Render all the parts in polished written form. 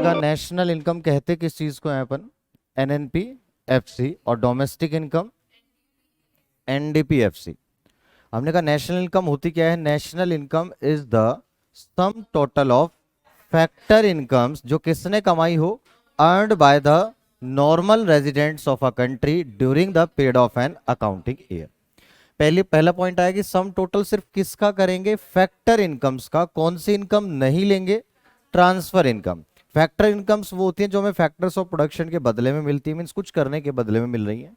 कहा national income कहते किस चीज को है अपन, एनएनपी एफसी, और डोमेस्टिक इनकम एनडीपी एफसी। हमने कहा नेशनल इनकम होती क्या है, national income is the sum total of factor incomes जो किसने कमाई हो, earned by the normal residents of a country during the period of an accounting year. पहला पॉइंट आया कि सम टोटल सिर्फ किसका करेंगे, फैक्टर इनकम्स का। कौन सी इनकम नहीं लेंगे, ट्रांसफर इनकम। फैक्टर इनकम्स वो होती हैं जो हमें फैक्टर्स ऑफ प्रोडक्शन के बदले में मिलती है, मींस कुछ करने के बदले में मिल रही है।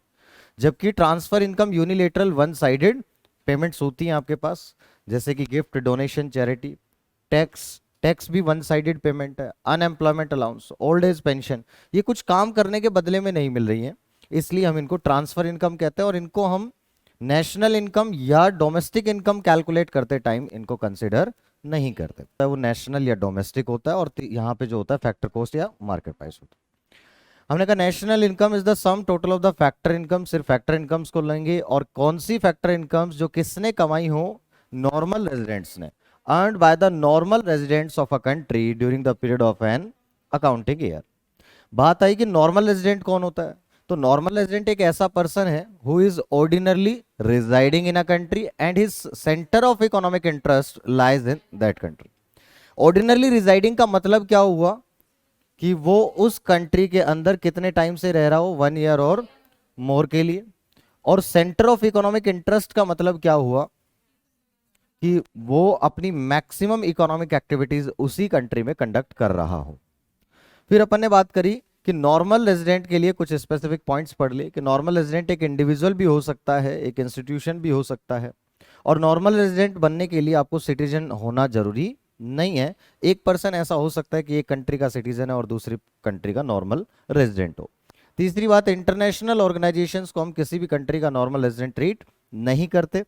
जबकि transfer income unilateral one sided payments होती हैं आपके पास, जैसे कि गिफ्ट, डोनेशन, चैरिटी। टैक्स भी वन साइडेड पेमेंट है। Unemployment allowance, old age pension, ये कुछ काम करने के बदले में नहीं मिल रही है, इसलिए हम इनको ट्रांसफर इनकम कहते हैं। और इनको हम नेशनल इनकम या डोमेस्टिक इनकम कैलकुलेट करते टाइम इनको कंसिडर नहीं करते, वो नेशनल या डोमेस्टिक होता है। और यहाँ पे जो होता है फैक्टर कॉस्ट या मार्केट प्राइस होता है। हमने कहा national income is the sum total of the factor income, सिर्फ फैक्टर इनकम्स को लेंगे। और कौन सी फैक्टर इनकम्स, जो किसने कमाई हो, नॉर्मल रेजिडेंट्स ने, earned by the normal residents of a country during the period of an accounting year. बात आई कि नॉर्मल रेजिडेंट कौन होता है, तो नॉर्मल रेजिडेंट एक ऐसा पर्सन है who is ordinarily residing in a country and his centre of economic interest lies in that country. Ordinarily residing का मतलब क्या हुआ कि वो उस कंट्री के अंदर कितने टाइम से रह रहा हो, 1 ईयर और मोर के लिए। और सेंटर ऑफ इकोनॉमिक इंटरेस्ट का मतलब क्या हुआ कि वो अपनी मैक्सिमम इकोनॉमिक एक्टिविटीज उसी कंट्री में कंडक्ट कर रहा हो। फिर अपन ने बात करी कि नॉर्मल रेजिडेंट के लिए कुछ स्पेसिफिक पॉइंट्स पढ़ लिए कि नॉर्मल रेजिडेंट एक इंडिविजुअल भी हो सकता है, एक इंस्टीट्यूशन भी हो सकता है। और नॉर्मल रेजिडेंट बनने के लिए आपको सिटीजन होना जरूरी नहीं है। एक पर्सन ऐसा हो सकता है कि एक कंट्री का सिटीजन है और दूसरी कंट्री का नॉर्मल रेजिडेंट हो। तीसरी बात, इंटरनेशनल ऑर्गेनाइजेशंस को हम किसी भी कंट्री का नॉर्मल रेजिडेंट ट्रीट नहीं करते।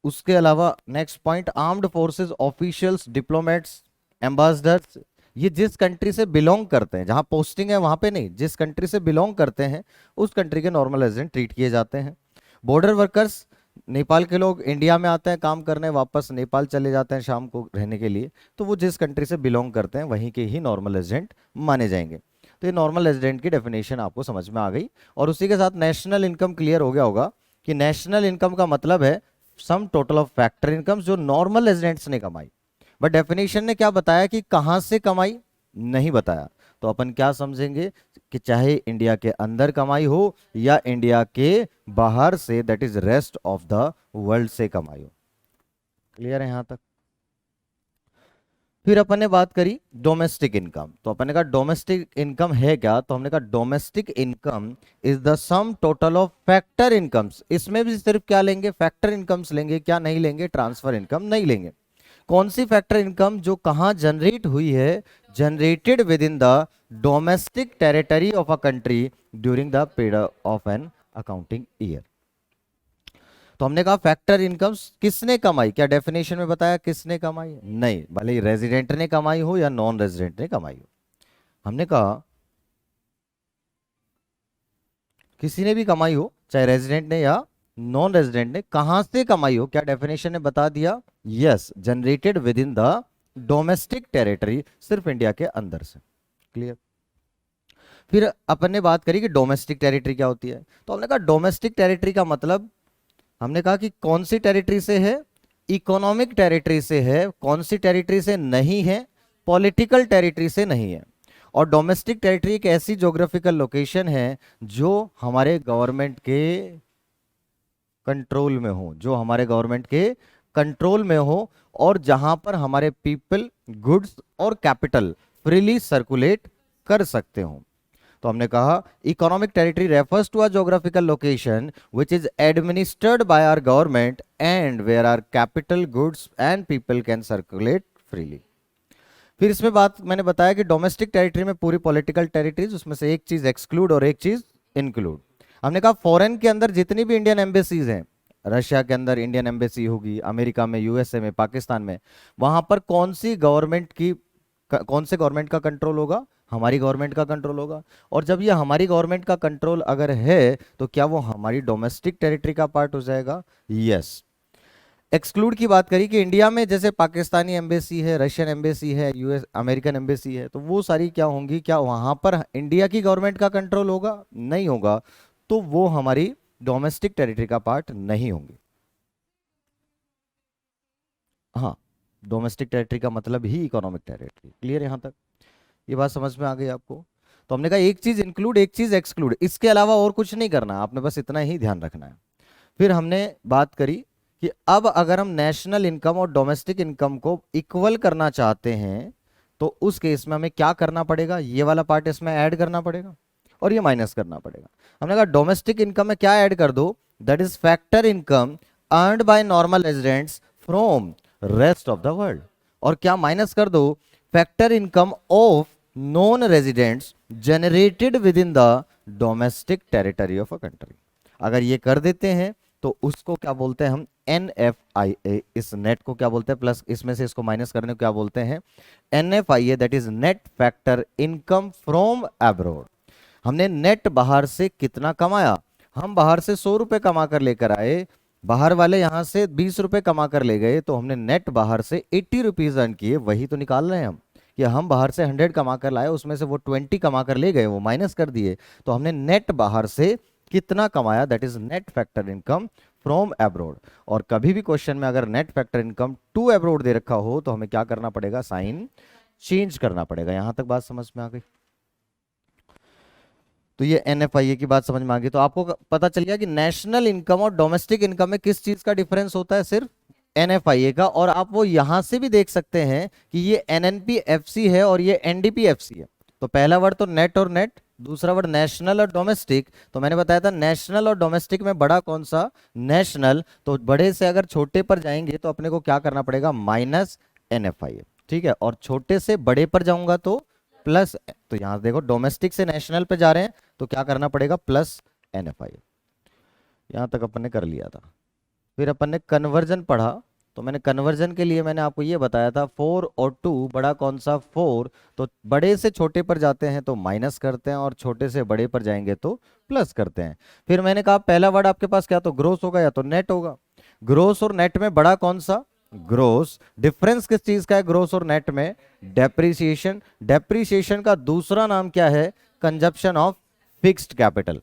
उसके अलावा next point, armed forces officials, diplomats, ambassadors, ये जिस कंट्री से बिलोंग करते हैं, जहां पोस्टिंग है वहां पे नहीं, जिस कंट्री से बिलोंग करते हैं उस कंट्री के नॉर्मल रेजिडेंट ट्रीट किए जाते हैं। बॉर्डर वर्कर्स, नेपाल के लोग इंडिया में आते हैं काम करने, वापस नेपाल चले जाते हैं शाम को रहने के लिए, तो वो जिस कंट्री से बिलोंग करते हैं वहीं के ही नॉर्मल रेजिडेंट माने जाएंगे। तो ये नॉर्मल रेजिडेंट की डेफिनेशन आपको समझ में आ गई। और उसी के साथ नेशनल इनकम क्लियर हो गया होगा कि नेशनल इनकम का मतलब है sum total of factor income जो नॉर्मल रेजिडेंट्स ने कमाई। बट डेफिनेशन ने क्या बताया कि कहां से कमाई, नहीं बताया। तो अपन क्या समझेंगे कि चाहे इंडिया के अंदर कमाई हो या इंडिया के बाहर से, that is rest of the world से कमाई हो। क्लियर है यहां तक। फिर अपन ने बात करी डोमेस्टिक इनकम। तो अपन ने कहा डोमेस्टिक इनकम है क्या, तो हमने कहा domestic income is the sum total of factor incomes. इसमें भी सिर्फ क्या लेंगे, फैक्टर इनकम्स लेंगे, क्या नहीं लेंगे, ट्रांसफर इनकम नहीं लेंगे। कौन सी फैक्टर इनकम, जो कहां जनरेट हुई है, generated with in the domestic territory of a country during the period of an accounting year. तो हमने कहा फैक्टर इनकम्स किसने कमाई, क्या डेफिनेशन में बताया किसने कमाई, नहीं, भले ही रेजिडेंट ने कमाई हो या नॉन रेजिडेंट ने कमाई हो। हमने कहा किसी ने भी कमाई हो, चाहे रेजिडेंट ने या नॉन रेजिडेंट ने, कहां से कमाई हो, क्या डेफिनेशन ने बता दिया, yes, generated with in the domestic territory, सिर्फ इंडिया के अंदर से। क्लियर। फिर अपन ने बात करी कि डोमेस्टिक टेरिटरी क्या होती है। तो हमने कहा डोमेस्टिक टेरिटरी का मतलब, हमने कहा कि कौन सी टेरिटरी से है, इकोनॉमिक टेरिटरी से है। कौन सी टेरिटरी से नहीं है, पॉलिटिकल टेरिटरी से नहीं है। और डोमेस्टिक टेरिटरी एक ऐसी ज्योग्राफिकल लोकेशन है जो हमारे गवर्नमेंट के कंट्रोल में हो, जो हमारे गवर्नमेंट के कंट्रोल में हो, और जहां पर हमारे पीपल, गुड्स और कैपिटल फ्रीली सर्कुलेट कर सकते हो। तो हमने कहा economic territory refers to a geographical location which is administered by our government and where are capital, goods and people can circulate freely. फिर इसमें बात मैंने बताया कि डोमेस्टिक टेरिटरी में पूरी पॉलिटिकल टेरिटरीज, उसमें से एक चीज एक्सक्लूड और एक चीज इंक्लूड। हमने कहा फॉरेन के अंदर जितनी भी इंडियन एम्बेसीज हैं, रशिया के अंदर इंडियन एम्बेसी होगी, अमेरिका में, यूएसए में, पाकिस्तान में, वहां पर कौन सी गवर्नमेंट की, कौन से गवर्नमेंट का कंट्रोल होगा, हमारी गवर्नमेंट का कंट्रोल होगा। और जब ये हमारी गवर्नमेंट का कंट्रोल अगर है तो क्या वो हमारी डोमेस्टिक टेरिटरी का पार्ट हो जाएगा, यस। एक्सक्लूड की बात करी कि इंडिया में जैसे पाकिस्तानी एम्बेसी है, रशियन एम्बेसी है, यूएस अमेरिकन एम्बेसी है, तो वो सारी क्या होंगी, क्या वहां पर इंडिया की गवर्नमेंट का कंट्रोल होगा? नहीं होगा, तो वो हमारी डोमेस्टिक टेरिटरी का पार्ट नहीं होंगी। हाँ, डोमेस्टिक टेरिटरी का मतलब ही इकोनॉमिक टेरिटरी। क्लियर यहां तक? ये बात समझ में आ गई आपको? तो हमने कहा एक चीज इंक्लूड, एक चीज एक्सक्लूड, इसके अलावा और कुछ नहीं करना, आपने बस इतना ही ध्यान रखना है। फिर हमने बात करी कि अब अगर हम नेशनल इनकम और डोमेस्टिक इनकम को इक्वल करना चाहते हैं तो उस केस में हमें क्या करना पड़ेगा, ये वाला पार्ट इसमें ऐड करना पड़ेगा और ये माइनस करना पड़ेगा। हमने कहा डोमेस्टिक इनकम में क्या ऐड कर दो, that is factor income earned by normal residents from rest of the world, और क्या माइनस कर दो, factor income of non residents generated with in the domestic territory of a country. अगर ये कर देते हैं तो उसको क्या बोलते हैं हम, NFIA। इस नेट को क्या बोलते हैं, प्लस इसमें से इसको माइनस करने को क्या बोलते हैं, NFIA, that is net factor income from abroad. हमने नेट बाहर से कितना कमाया, हम बाहर से 100 रुपए कमा कर लेकर आए, बाहर वाले यहां से 20 रुपए कमा कर ले गए, तो हमने नेट बाहर से 80 रुपीज अर्न किए, वही तो निकाल रहे हैं हम कि हम बाहर से 100 कमा कर लाए, उसमें से वो 20 कमा कर ले गए, वो माइनस कर दिए, तो हमने नेट बाहर से कितना कमाया, that is net factor income from abroad. और कभी भी क्वेश्चन में अगर net factor income to abroad दे रखा हो तो हमें क्या करना पड़ेगा, साइन चेंज करना पड़ेगा। यहां तक बात समझ में आ गई? तो ये NFIA की बात समझ में आ गई। तो आपको पता चल गया कि नेशनल इनकम और डोमेस्टिक इनकम में किस चीज का डिफरेंस होता है, सिर्फ NFIA का। और आप वो यहां से भी देख सकते हैं कि ये NNPFC है और ये NDPFC है। तो पहला वर्ड तो नेट और नेट, दूसरा वर्ड नेशनल और डोमेस्टिक। तो मैंने बताया था नेशनल और डोमेस्टिक में बड़ा कौन सा, नेशनल। तो बड़े से अगर छोटे पर जाएंगे तो अपने को क्या करना पड़ेगा, माइनस NFIA, ठीक है। और छोटे से बड़े पर जाऊंगा तो प्लस। तो यहां देखो डोमेस्टिक से नेशनल पे जा रहे हैं तो क्या करना पड़ेगा, प्लस NFIA। यहां तक अपन ने कर लिया था। फिर अपन ने कन्वर्जन पढ़ा, तो मैंने कन्वर्जन के लिए मैंने आपको ये बताया था 4 और 2, बड़ा कौन सा 4, तो बड़े से छोटे पर जाते हैं तो माइनस करते हैं और छोटे से बड़े पर जाएंगे तो प्लस करते हैं। फिर मैंने कहा पहला वर्ड आपके पास क्या तो ग्रोस होगा या तो नेट होगा। ग्रोस और नेट में बड़ा कौन सा, ग्रोस। डिफरेंस किस चीज का है ग्रोस और नेट में, डेप्रीसिएशन। डेप्रीसिएशन का दूसरा नाम क्या है, कंजप्शन ऑफ फिक्स्ड कैपिटल।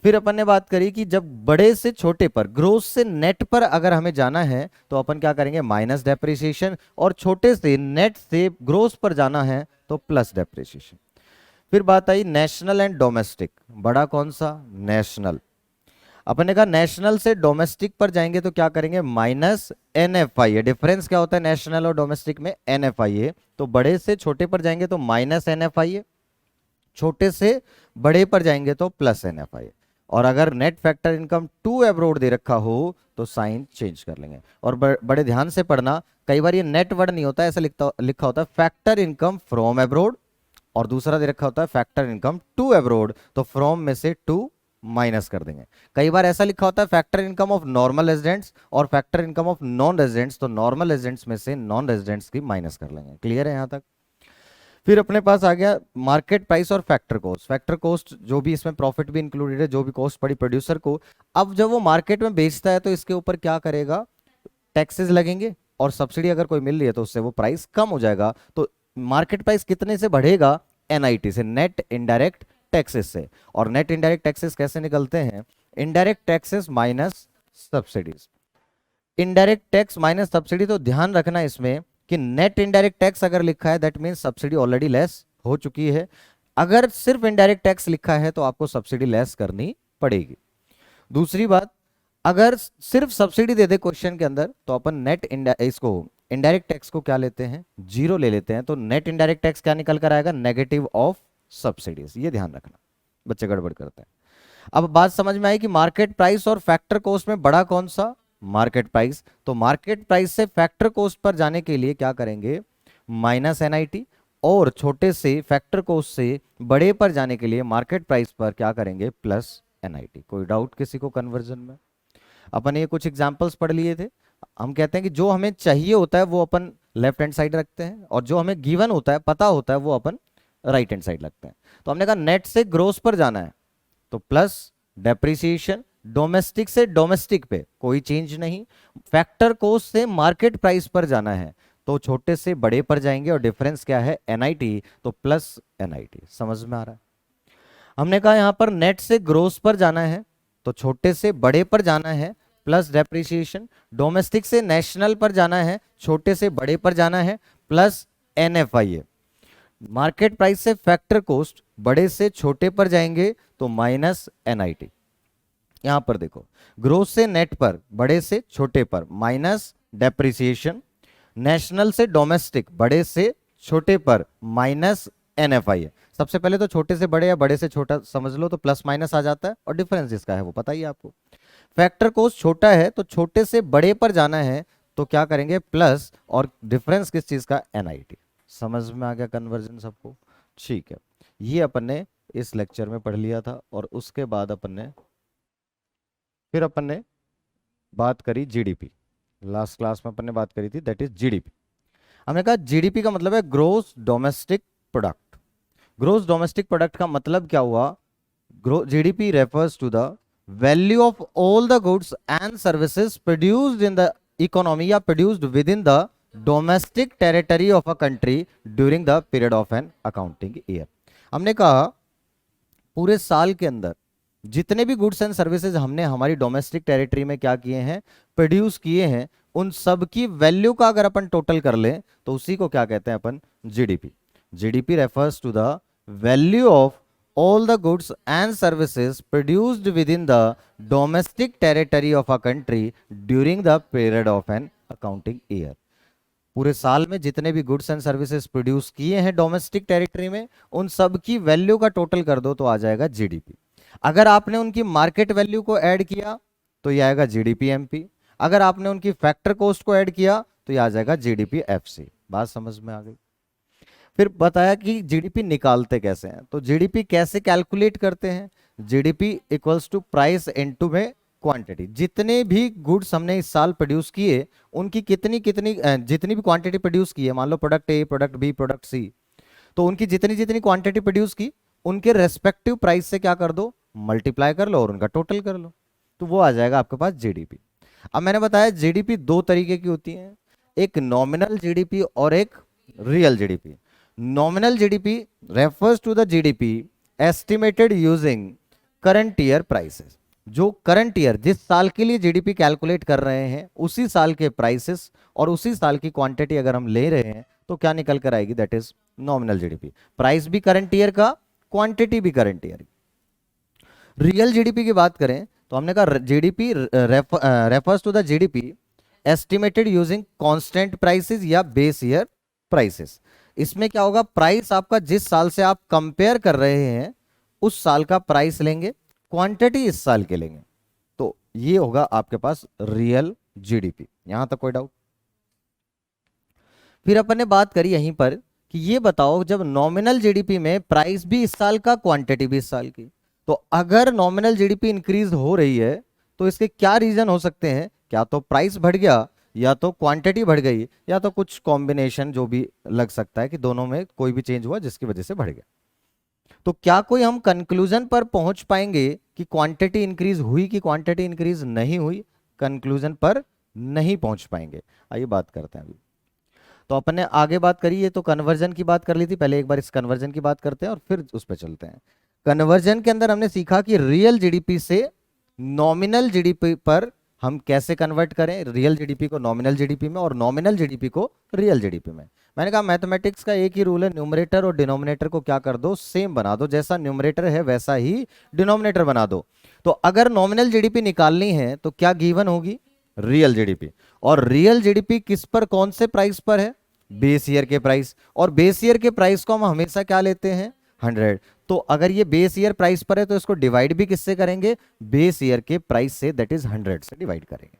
फिर अपन ने बात करी कि जब बड़े से छोटे पर, ग्रोस से नेट पर अगर हमें जाना है तो अपन क्या करेंगे, माइनस डेप्रिसिएशन, और छोटे से नेट से ग्रोस पर जाना है तो प्लस डेप्रिसिएशन। फिर बात आई नेशनल एंड डोमेस्टिक, बड़ा कौन सा, नेशनल। अपन ने कहा नेशनल से डोमेस्टिक पर जाएंगे तो क्या करेंगे, माइनस NFIA। डिफरेंस क्या होता है नेशनल और डोमेस्टिक में, NFIA। तो बड़े से छोटे पर जाएंगे तो माइनस NFIA, छोटे से बड़े पर जाएंगे तो प्लस NFIA। और अगर net factor income to abroad दे रखा हो तो साइन चेंज कर लेंगे। और बड़े ध्यान से पढ़ना, कई बार ये नेट वर्ड नहीं होता, ऐसा लिखा होता है फैक्टर इनकम फ्रॉम अब्रॉड, और दूसरा दे रखा होता है फैक्टर इनकम टू अब्रॉड, तो फ्रॉम में से टू माइनस कर देंगे। कई बार ऐसा लिखा होता है factor income of normal residents और factor income of non residents, तो नॉर्मल रेजिडेंट्स में से नॉन रेजिडेंट्स की माइनस कर लेंगे। क्लियर है यहां तक? फिर अपने पास आ गया मार्केट प्राइस और फैक्टर कॉस्ट। फैक्टर कॉस्ट जो भी इसमें प्रॉफिट भी इंक्लूडेड है, जो भी कॉस्ट पड़ी प्रोड्यूसर को, अब जब वो मार्केट में बेचता है तो इसके ऊपर क्या करेगा, टैक्सेस लगेंगे, और सब्सिडी अगर कोई मिल रही है तो उससे वो प्राइस कम हो जाएगा। तो मार्केट प्राइस कितने से बढ़ेगा, NIT से, नेट इनडायरेक्ट टैक्सेस से। और नेट इनडायरेक्ट टैक्सेस कैसे निकलते हैं, indirect taxes minus subsidies. Indirect tax minus subsidy, तो ध्यान रखना इसमें कि नेट इनडायरेक्ट टैक्स अगर लिखा है that mean subsidy already less हो चुकी है। अगर सिर्फ इनडायरेक्ट टैक्स लिखा है तो आपको सब्सिडी लेस करनी पड़ेगी। दूसरी बात, अगर सिर्फ सब्सिडी दे दे क्वेश्चन के अंदर तो अपन नेट इसको इनडायरेक्ट टैक्स को क्या लेते हैं, जीरो ले लेते हैं। तो नेट इनडायरेक्ट टैक्स क्या निकल कर आएगा, नेगेटिव ऑफ सब्सिडीज। ये ध्यान रखना, बच्चे गड़बड़ करते हैं। अब बात समझ में आई कि मार्केट प्राइस और फैक्टर कॉस्ट में बड़ा कौन सा, मार्केट प्राइस। तो मार्केट प्राइस से फैक्टर कॉस्ट पर जाने के लिए क्या करेंगे, माइनस NIT, और छोटे से फैक्टर कॉस्ट से बड़े पर जाने के लिए मार्केट प्राइस पर क्या करेंगे, प्लस NIT। कोई डाउट किसी को कन्वर्जन में? अपन ये कुछ एग्जांपल्स पढ़ लिए थे। हम कहते हैं कि जो हमें चाहिए होता है वो अपन लेफ्ट हैंड साइड रखते हैं, और जो हमें गिवन होता है, पता होता है, वो अपन राइट हैंड साइड रखते हैं। तो हमने कहा नेट से ग्रोस पर जाना है तो प्लस डेप्रिसिएशन, डोमेस्टिक से डोमेस्टिक पे कोई चेंज नहीं, फैक्टर कॉस्ट से मार्केट प्राइस पर जाना है तो छोटे से बड़े पर जाएंगे, और डिफरेंस क्या है एनआईटी, तो प्लस एनआईटी। समझ में आ रहा है? हमने कहा यहां पर नेट से ग्रोस पर जाना है तो छोटे से बड़े पर जाना है प्लस डेप्रिसिएशन, डोमेस्टिक से नेशनल पर जाना है छोटे से बड़े पर जाना है प्लस एनएफआईए, मार्केट प्राइस से फैक्टर कॉस्ट बड़े से छोटे पर जाएंगे तो माइनस एनआईटी। यहां पर देखो ग्रोस से नेट पर बड़े से छोटे पर माइनस डेप्रिसिएशन, नेशनल से डोमेस्टिक बड़े से छोटे पर माइनस एनएफआई है। सबसे पहले तो छोटे से बड़े या बड़े से छोटा समझ लो तो प्लस माइनस आ जाता है, और डिफरेंस इसका है वो पता ही है आपको। फैक्टर कॉस्ट छोटा है तो छोटे से बड़े पर जाना है तो क्या करेंगे प्लस, और डिफरेंस किस चीज का एनआईटी। समझ में आ गया कन्वर्जन सबको? ठीक है, ये अपन ने इस लेक्चर में पढ़ लिया था, और उसके बाद अपन ने बात करी जीडीपी। लास्ट क्लास में अपन ने बात करी थी दैट इज जीडीपी। हमने कहा जीडीपी का मतलब है gross domestic product. Gross domestic product का मतलब क्या हुआ? GDP refers to the value of all the goods and services produced in the economy या produced within the domestic territory of a country during the period of an accounting year. हमने कहा पूरे साल के अंदर जितने भी goods and services हमने हमारी डोमेस्टिक टेरिटरी में क्या किए हैं, प्रोड्यूस किए हैं, उन सब की वैल्यू का अगर अपन टोटल कर लें तो उसी को क्या कहते हैं अपन? GDP. GDP refers to the value of all the goods and services produced within the domestic territory of a country during the period of an accounting year। पूरे साल में जितने भी गुड्स एंड सर्विसेज प्रोड्यूस किए हैं domestic territory में, उन सब की वैल्यू का टोटल कर दो तो आ जाएगा जीडीपी। अगर आपने उनकी मार्केट वैल्यू को ऐड किया तो ये आएगा जीडीपी एमपी, अगर आपने उनकी फैक्टर कॉस्ट को ऐड किया तो ये आ जाएगा जीडीपी एफसी। बात समझ में आ गई? फिर बताया कि जीडीपी निकालते कैसे हैं, तो जीडीपी कैसे कैलकुलेट करते हैं? GDP equals to price into में क्वांटिटी। जितने भी गुड्स हमने इस साल प्रोड्यूस किए उनकी कितनी कितनी जितनी भी क्वांटिटी प्रोड्यूस की है, मान लो product A, product B, product C, तो उनकी जितनी जितनी क्वांटिटी प्रोड्यूस की उनके रेस्पेक्टिव प्राइस से क्या कर दो, मल्टीप्लाई कर लो और उनका टोटल कर लो, तो वो आ जाएगा आपके पास जीडीपी। अब मैंने बताया जीडीपी दो तरीके की होती है, एक नॉमिनल जीडीपी और एक real GDP. Nominal GDP refers to the GDP estimated using current year prices. जो करंट ईयर जिस साल के लिए जीडीपी कैलकुलेट कर रहे हैं उसी साल के प्राइसेस और उसी साल की क्वांटिटी अगर हम ले रहे हैं तो क्या निकल कर आएगी, that is nominal GDP. Price भी करंट ईयर का, क्वांटिटी भी करंट ईयर। रियल जीडीपी की बात करें तो हमने कहा GDP refers to the GDP estimated using constant prices या बेस ईयर प्राइसेस। इसमें क्या होगा, प्राइस आपका जिस साल से आप कंपेयर कर रहे हैं उस साल का प्राइस लेंगे, क्वांटिटी इस साल के लेंगे, तो ये होगा आपके पास रियल जीडीपी। यहां तक कोई डाउट? फिर अपन ने बात करी यहीं पर कि ये बताओ जब नॉमिनल जीडीपी में प्राइस भी इस साल का, क्वांटिटी भी इस साल की, तो अगर नॉमिनल जीडीपी इंक्रीज हो रही है तो इसके क्या रीजन हो सकते हैं? क्या तो प्राइस बढ़ गया, या तो क्वांटिटी बढ़ गई, या तो कुछ कॉम्बिनेशन जो भी लग सकता है कि दोनों में कोई भी चेंज हुआ जिसकी वजह से बढ़ गया। तो क्या कोई हम कंक्लूजन पर पहुंच पाएंगे कि क्वांटिटी इंक्रीज हुई कि क्वांटिटी इंक्रीज नहीं हुई? कंक्लूजन पर नहीं पहुंच पाएंगे। आइए बात करते हैं अभी। तो अपन ने आगे बात करी, ये तो कन्वर्जन की बात कर ली थी, पहले एक बार इस कन्वर्जन की बात करते हैं और फिर उस पर चलते हैं। कन्वर्जन के अंदर हमने सीखा कि रियल जीडीपी से नॉमिनल जीडीपी पर हम कैसे कन्वर्ट करें, रियल जीडीपी को नॉमिनल जीडीपी में और नॉमिनल जीडीपी को रियल जीडीपी में। मैंने कहा मैथमेटिक्स का एक ही रूल है, न्यूमरेटर और डिनोमिनेटर को क्या कर दो, सेम बना दो, जैसा न्यूमरेटर है वैसा ही डिनोमिनेटर बना दो। तो अगर नॉमिनल जीडीपी निकालनी है तो क्या गिवन होगी, रियल जीडीपी। और रियल जीडीपी किस पर, कौन से प्राइस पर है, बेस ईयर के प्राइस, और बेस ईयर के प्राइस को हम हमेशा क्या लेते हैं, 100। तो अगर ये बेस ईयर प्राइस पर है तो इसको डिवाइड भी किससे करेंगे, बेस ईयर के प्राइस से, दैट इज 100 से डिवाइड करेंगे।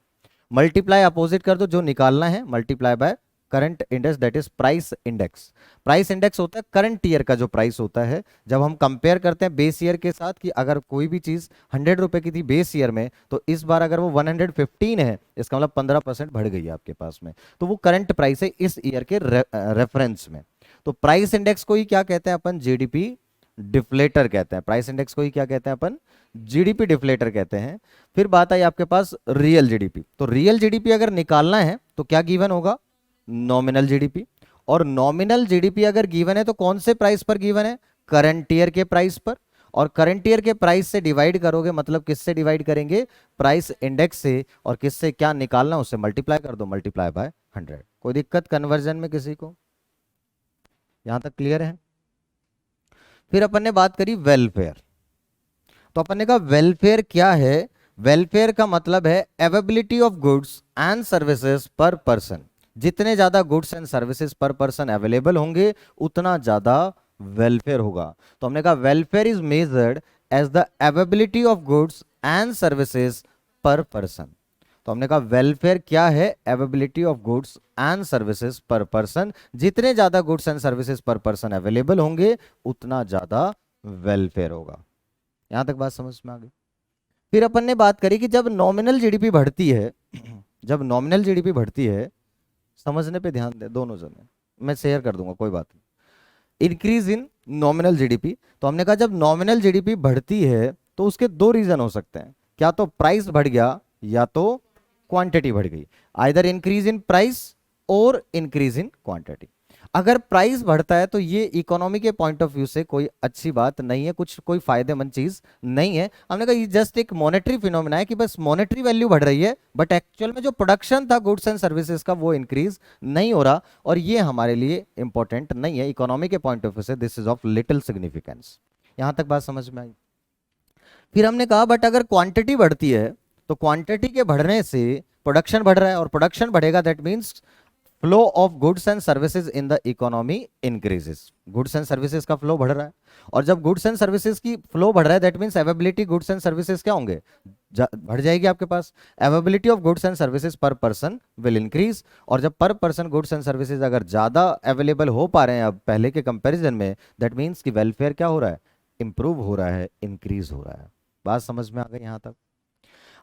मल्टीप्लाई अपोजिट कर दो, जो निकालना है multiply by current index, that is price index. Price index होता है करंट ईयर का जो प्राइस होता है, जब हम कंपेयर करते हैं बेस ईयर के साथ कि अगर कोई भी चीज 100 रुपए की थी बेस ईयर में तो इस बार अगर वो 115 है, इसका मतलब 15% बढ़ गई है आपके पास में, तो वो करंट प्राइस है इस ईयर के रेफरेंस में। तो प्राइस इंडेक्स को ही क्या कहते हैं अपन, जीडीपी डिफ्लेटर कहते हैं, प्राइस इंडेक्स को ही क्या कहते हैं अपन, जीडीपी डिफ्लेटर कहते हैं। फिर बात आई आपके पास रियल जीडीपी। तो रियल जीडीपी अगर निकालना है तो क्या गिवन होगा, नॉमिनल जीडीपी। और नॉमिनल जीडीपी अगर गिवन है तो कौन से प्राइस पर गिवन है, करंट ईयर के प्राइस पर। और करंट ईयर के प्राइस से डिवाइड करोगे, मतलब किससे डिवाइड करेंगे, प्राइस इंडेक्स से, और किससे क्या निकालना उससे मल्टीप्लाई कर दो, मल्टीप्लाई बाय 100। कोई दिक्कत कन्वर्जन में किसी को, यहां तक क्लियर है। फिर अपन ने बात करी वेलफेयर। तो अपन ने कहा वेलफेयर क्या है, वेलफेयर का मतलब है availability of goods and services per person. जितने ज्यादा goods and services per person available होंगे उतना ज्यादा वेलफेयर होगा। तो हमने कहा welfare is measured as the availability of goods and services per person. तो हमने कहा वेलफेयर क्या है, availability of goods and services per person. जितने ज्यादा goods and services per person available होंगे उतना ज्यादा वेलफेयर होगा। यहां तक बात समझ में आ गई। फिर अपन ने बात करी कि जब नॉमिनल जीडीपी बढ़ती है, जब नॉमिनल जीडीपी बढ़ती है, समझने पे ध्यान दे दोनों जने, मैं शेयर कर दूंगा कोई बात नहीं। इंक्रीज इन नॉमिनल जीडीपी, तो हमने कहा जब नॉमिनल जीडीपी बढ़ती है तो उसके दो रीजन हो सकते हैं, क्या तो प्राइस बढ़ गया या तो क्वांटिटी बढ़ गई, आइदर इंक्रीज इन प्राइस और इंक्रीज इन क्वांटिटी। अगर प्राइस बढ़ता है तो ये इकोनॉमी के पॉइंट ऑफ व्यू से कोई अच्छी बात नहीं है, कुछ कोई फायदेमंद चीज नहीं है। हमने कहा ये जस्ट एक मॉनेटरी फिनोमिना है कि बस मॉनेटरी वैल्यू बढ़ रही है, बट एक्चुअल में जो प्रोडक्शन था गुड्स एंड सर्विसेज का वो इंक्रीज नहीं हो रहा, और ये हमारे लिए इंपॉर्टेंट नहीं है इकोनॉमी के पॉइंट ऑफ व्यू से, this is of little significance. यहां तक बात समझ में आई। फिर हमने कहा बट अगर क्वांटिटी बढ़ती है तो क्वांटिटी के बढ़ने से प्रोडक्शन बढ़ रहा है, और प्रोडक्शन बढ़ेगा that means flow of goods and services in the economy increases. Goods and services का फ्लो बढ़ रहा है, और जब गुड्स एंड सर्विसेज की फ्लो बढ़ रहा है that means availability goods and services क्या होंगे, बढ़ जाएगी आपके पास। Availability of goods and services per person will increase, और जब पर पर्सन गुड्स एंड सर्विसेज अगर ज्यादा अवेलेबल हो पा रहे हैं अब पहले के कंपेरिजन में, दैट मीन्स कि वेलफेयर क्या हो रहा है, इंप्रूव हो रहा है, इंक्रीज हो रहा है। बात समझ में आ गई यहां तक।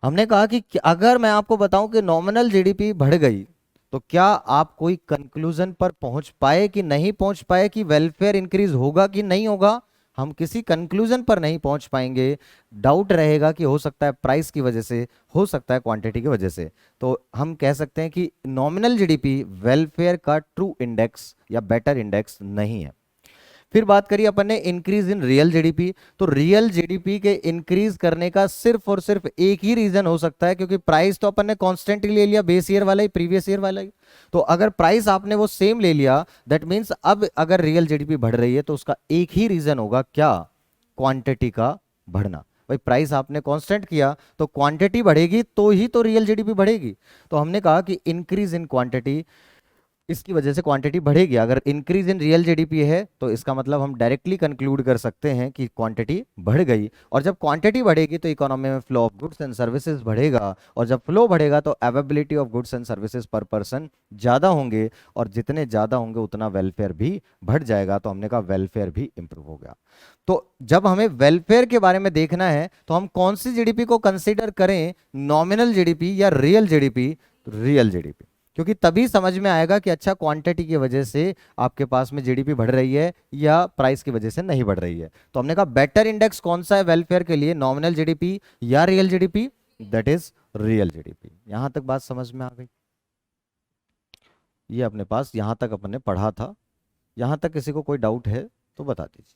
हमने कहा कि अगर मैं आपको बताऊं कि नॉमिनल जीडीपी बढ़ गई तो क्या आप कोई कंक्लूजन पर पहुंच पाए कि नहीं पहुंच पाए कि वेलफेयर इंक्रीज होगा कि नहीं होगा, हम किसी कंक्लूजन पर नहीं पहुंच पाएंगे। डाउट रहेगा कि हो सकता है प्राइस की वजह से, हो सकता है क्वांटिटी की वजह से। तो हम कह सकते हैं कि नॉमिनल जीडीपी वेलफेयर का ट्रू इंडेक्स या बेटर इंडेक्स नहीं है। फिर बात करिए अपन ने इंक्रीज इन रियल जीडीपी। तो रियल जीडीपी के इंक्रीज करने का सिर्फ और सिर्फ एक ही रीजन हो सकता है, क्योंकि प्राइस तो अपन ने कांस्टेंट ले लिया, बेस ईयर वाला ही, प्रीवियस ईयर वाला ही। तो अगर प्राइस आपने वो सेम ले लिया दैट मींस अब अगर रियल जीडीपी बढ़ रही है तो उसका एक ही रीजन होगा, क्या, क्वांटिटी का बढ़ना। भाई प्राइस आपने कांस्टेंट किया तो क्वांटिटी बढ़ेगी तो ही तो रियल जीडीपी बढ़ेगी। तो हमने कहा कि इंक्रीज इन क्वांटिटी, इसकी वजह से क्वांटिटी बढ़ेगी। अगर इंक्रीज इन रियल जीडीपी है तो इसका मतलब हम डायरेक्टली कंक्लूड कर सकते हैं कि क्वांटिटी बढ़ गई, और जब क्वांटिटी बढ़ेगी तो इकोनॉमी में flow of goods and services बढ़ेगा, और जब फ्लो बढ़ेगा तो availability of goods and services per person ज़्यादा होंगे, और जितने ज़्यादा होंगे उतना वेलफेयर भी बढ़ जाएगा। तो हमने कहा वेलफेयर भी इंप्रूव हो गया। तो जब हमें वेलफेयर के बारे में देखना है तो हम कौन सी जीडीपी को कंसीडर करें, नॉमिनल जीडीपी या रियल जीडीपी, रियल जीडीपी, क्योंकि तभी समझ में आएगा कि अच्छा क्वांटिटी की वजह से आपके पास में जीडीपी बढ़ रही है या प्राइस की वजह से नहीं बढ़ रही है। तो हमने कहा बेटर इंडेक्स कौन सा है वेलफेयर के लिए, नॉमिनल जीडीपी या real GDP, that is real GDP. यहां तक बात समझ में आ गई। ये अपने पास यहां तक अपन ने पढ़ा था। यहां तक किसी को कोई डाउट है तो बता दीजिए।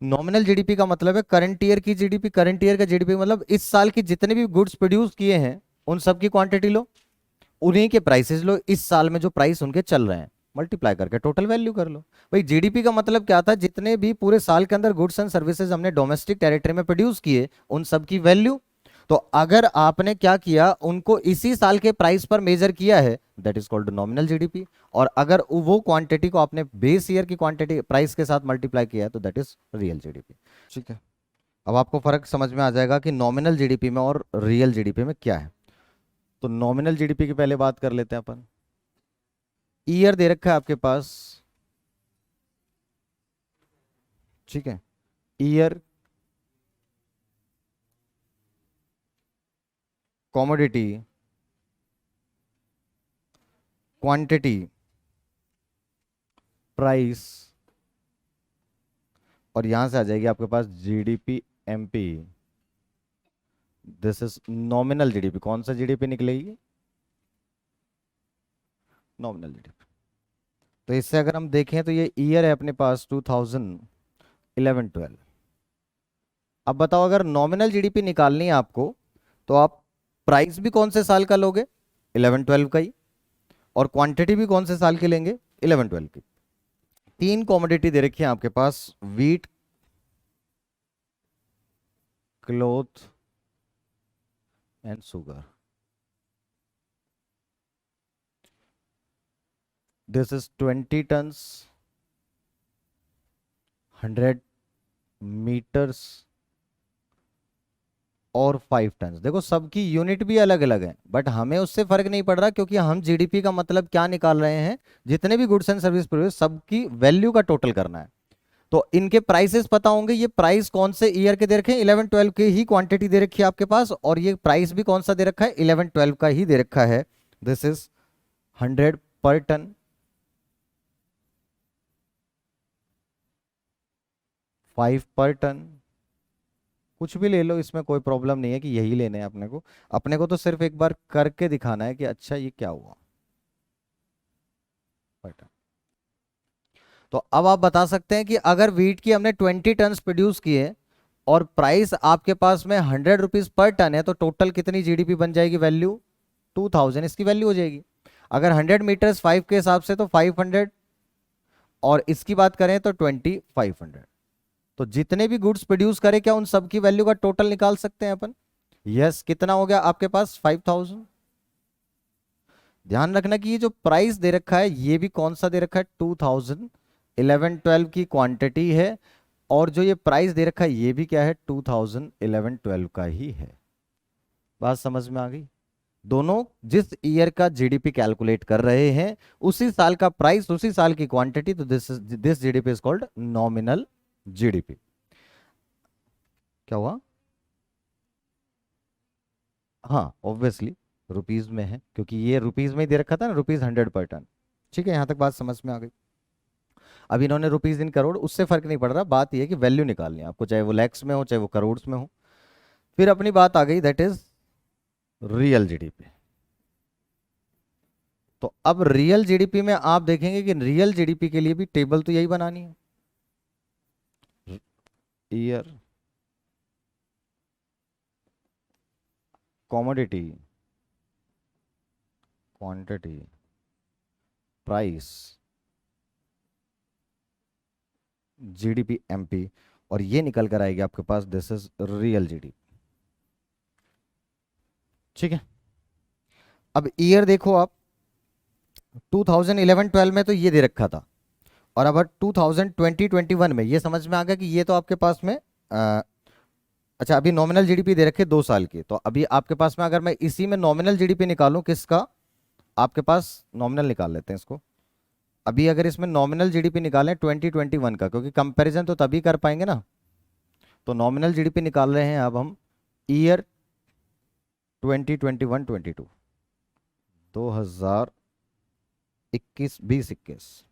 नॉमिनल जीडीपी का मतलब है करंट ईयर की जीडीपी, करंट ईयर का जीडीपी मतलब इस साल की जितने भी गुड्स प्रोड्यूस किए हैं उन सब की क्वांटिटी लो, उन्हीं के प्राइसेस लो, इस साल में जो प्राइस उनके चल रहे हैं मल्टीप्लाई करके टोटल वैल्यू कर लो। भाई जीडीपी का मतलब क्या था, जितने भी पूरे साल के अंदर गुड्स एंड सर्विसेज हमने डोमेस्टिक टेरिटरी में प्रोड्यूस किए उन सब की वैल्यू। तो अगर आपने क्या किया, उनको इसी साल के प्राइस पर मेजर किया है that is called nominal GDP, और अगर वो क्वांटिटी को आपने बेस ईयर की क्वांटिटी प्राइस के साथ मल्टीप्लाई किया है तो दैट इज रियल जीडीपी। ठीक है, अब आपको फर्क समझ में आ जाएगा कि नॉमिनल जीडीपी में और रियल जीडीपी में क्या है। तो नॉमिनल जीडीपी की पहले बात कर लेते हैं अपन। ईयर दे रखा है आपके पास, ठीक है, ईयर, कॉमोडिटी, क्वांटिटी, प्राइस, और यहां से आ जाएगी आपके पास GDP MP. This is nominal GDP. कौन सा जीडीपी निकलेगी? Nominal GDP. तो इससे अगर हम देखें तो ये ईयर है अपने पास 2011-12। अब बताओ, अगर नॉमिनल जीडीपी निकालनी है आपको तो आप प्राइस भी कौन से साल का लोगे? 11-12 का ही। और क्वांटिटी भी कौन से साल की लेंगे? 11-12 की। तीन कॉमोडिटी दे रखी है आपके पास, wheat, cloth and sugar. This is 20 tons, 100 metres और 5 टन। देखो सबकी यूनिट भी अलग अलग है, बट हमें उससे फर्क नहीं पड़ रहा, क्योंकि हम जीडीपी का मतलब क्या निकाल रहे हैं? जितने भी गुड्स एंड सर्विस प्रोड्यूस, सबकी वैल्यू का टोटल करना है। तो इनके प्राइसेस पता होंगे। ये प्राइस कौन से ईयर के दे रखे हैं? 11-12 के ही क्वांटिटी दे रखी है आपके पास, और ये प्राइस भी कौन सा दे रखा है? 11-12 का ही दे रखा है। दिस इज 100 पर टन, 5 पर टन। कुछ भी ले लो, इसमें कोई प्रॉब्लम नहीं है कि यही लेने हैं अपने को। अपने को तो सिर्फ एक बार करके दिखाना है कि अच्छा ये क्या हुआ। पर टन। तो अब आप बता सकते हैं कि अगर वीट की हमने 20 टन प्रोड्यूस किए और प्राइस आपके पास में 100 रुपीज पर टन है, तो टोटल कितनी जीडीपी बन जाएगी? वैल्यू 2000 इसकी वैल्यू हो जाएगी। अगर 100 मीटर्स 5 के हिसाब से तो 500, और इसकी बात करें तो 2500। तो जितने भी गुड्स प्रोड्यूस करें, क्या उन सब की वैल्यू का टोटल निकाल सकते हैं अपन? यस। कितना हो गया आपके पास? 5000। ध्यान रखना कि ये जो प्राइस दे रखा है ये भी कौन सा दे रखा है? 2000। 11-12 की क्वांटिटी है, और जो ये प्राइस दे रखा है ये भी क्या है? 2011-12 का ही है। बात समझ में आ गई? दोनों जिस ईयर का जीडीपी कैलकुलेट कर रहे हैं, उसी साल का प्राइस, उसी साल की क्वांटिटी। तो this GDP is called nominal GDP. क्या हुआ? हाँ ऑब्वियसली रुपीज में है, क्योंकि ये रुपीज में ही दे रखा था ना, रुपीज 100 पर टन। ठीक है, यहां तक बात समझ में आ गई। अब इन्होंने रुपीज इन करोड़, उससे फर्क नहीं पड़ रहा। बात यह है कि वैल्यू निकालनी है आपको, चाहे वो लैक्स में हो चाहे वो करोड़ में हो। फिर अपनी बात आ गई, दैट इज रियल जीडीपी। तो अब रियल जीडीपी में आप देखेंगे कि रियल जीडीपी के लिए भी टेबल तो यही बनानी है। Year, commodity, quantity, price, GDP MP, और ये निकल कर आएगी आपके पास, दिस इज रियल जीडीपी। ठीक है। अब ईयर देखो आप, 2011-12 में तो ये दे रखा था, और अब 2020-21 में ये समझ में आ गया कि ये तो आपके पास में अच्छा अभी नॉमिनल जीडीपी दे रखे 2 साल की। तो अभी आपके पास में अगर मैं इसी में नॉमिनल जीडीपी निकालूं, किसका? आपके पास नॉमिनल निकाल लेते हैं इसको। अभी अगर इसमें नॉमिनल जीडीपी निकालें 2021 का, क्योंकि कंपैरिजन तो तभी कर पाएंगे ना। तो नॉमिनल जीडीपी निकाल रहे हैं अब हम, ईयर 2021-22, 2021, 20-21।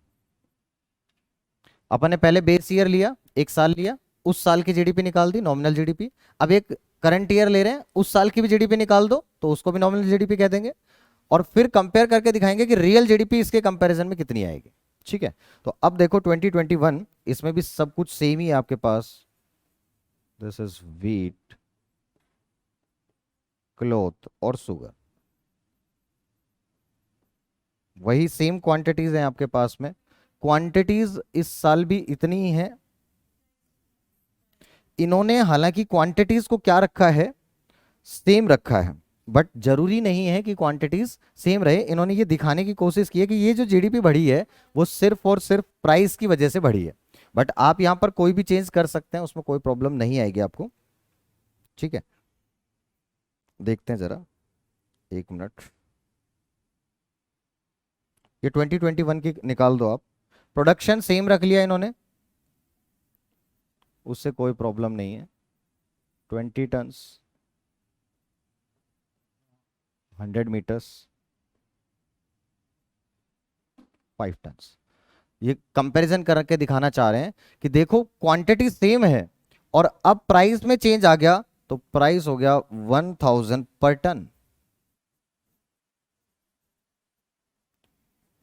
अपन ने पहले बेस ईयर लिया, एक साल लिया, उस साल की जीडीपी निकाल दी, नॉमिनल जीडीपी। अब एक करंट ईयर ले रहे हैं, उस साल की भी जीडीपी निकाल दो, तो उसको भी नॉमिनल जीडीपी कह देंगे। और फिर कंपेयर करके दिखाएंगे कि रियल जीडीपी इसके कंपैरिजन में कितनी आएगी। ठीक है। तो अब देखो 2021, इसमें भी सब कुछ सेम ही है आपके पास। दिस इज वीट, क्लोथ और सुगर। वही सेम क्वांटिटीज हैं आपके पास में। क्वांटिटीज इस साल भी इतनी ही है। इन्होंने हालांकि क्वांटिटीज को क्या रखा है? सेम रखा है, बट जरूरी नहीं है कि क्वांटिटीज सेम रहे। इन्होंने ये दिखाने की कोशिश की है कि ये जो जीडीपी बढ़ी है वो सिर्फ और सिर्फ प्राइस की वजह से बढ़ी है। बट आप यहां पर कोई भी चेंज कर सकते हैं, उसमें कोई प्रॉब्लम नहीं आएगी आपको। ठीक है, देखते हैं जरा, एक मिनट। ये 2021 की निकाल दो आप। प्रोडक्शन सेम रख लिया इन्होंने, उससे कोई प्रॉब्लम नहीं है। 20 टन्स, 100 मीटर्स, 5 टन्स। ये कंपैरिजन करके दिखाना चाह रहे हैं कि देखो क्वांटिटी सेम है और अब प्राइस में चेंज आ गया, तो प्राइस हो गया 1000 पर टन।